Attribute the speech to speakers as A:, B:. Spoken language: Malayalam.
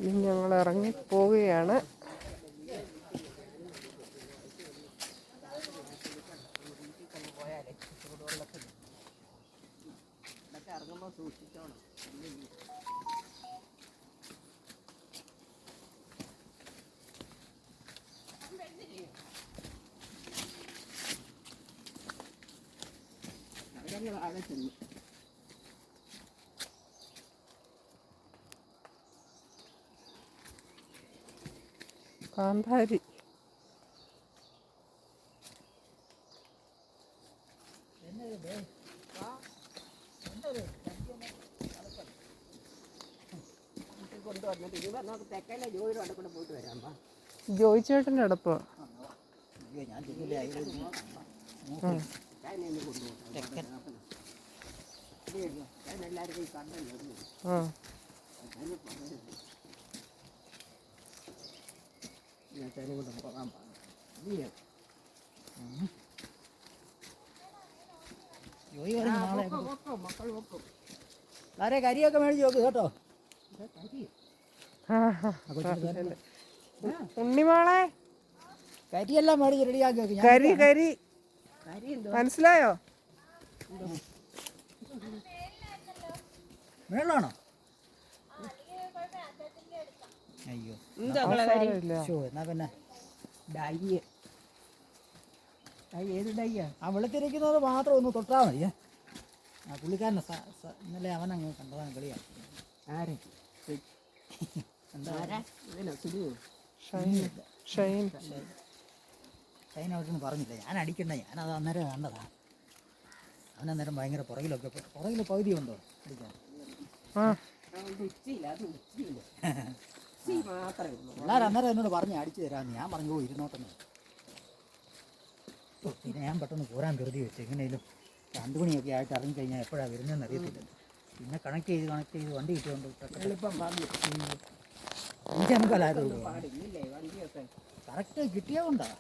A: ഇനി ഞങ്ങൾ ഇറങ്ങിപ്പോവുകയാണ്. കാന്താരി ജോയിച്ചേട്ടൻ്റെ അടുപ്പ്.
B: കരിയൊക്കെ മേടിച്ച് നോക്ക് കേട്ടോ.
A: ഉണ്ണിമോളെ
B: കരിയെല്ലാം മേടിച്ച് റെഡിയാക്കി നോക്കി.
A: കരി കരി മനസ്സിലായോ?
B: മേളാണോ? അയ്യോ എന്നാ പിന്നെ
C: ഏത് ഡൈയാ?
B: ആ വെളുത്തിരിക്കുന്നത് മാത്രം ഒന്ന് തൊട്ടാൽ മതിയേ. ആ പുള്ളിക്കാരനെ ഇന്നലെ അവനങ്ങ് കണ്ടതാണ് കളിയാണ്.
C: ആരെ?
B: ഷൈൻ അവിടെന്ന് പറഞ്ഞില്ല, ഞാൻ അടിക്കണ്ട, ഞാനത് അന്നേരം കണ്ടതാണ്. അവനന്നേരം ഭയങ്കര പുറകിൽ പകുതി ഉണ്ടോ അടിക്കാൻ? എല്ലാവരും അന്നേരം എന്നോട് പറഞ്ഞ് അടിച്ചു തരാമെന്ന്. ഞാൻ പറഞ്ഞു ഇരുന്നോട്ടെന്ന്. പിന്നെ ഞാൻ പെട്ടെന്ന് പോരാൻ കരുതി വെച്ചു. എങ്ങനെയും 2 മണിയൊക്കെ ആയിട്ട് ഇറങ്ങിക്കഴിഞ്ഞാൽ എപ്പോഴാണ് വരുന്നതെന്ന് അറിയത്തില്ല. പിന്നെ കണക്ട് ചെയ്ത് വണ്ടി കിട്ടിയോണ്ട് കറക്റ്റ് കിട്ടിയതുകൊണ്ടാണ്.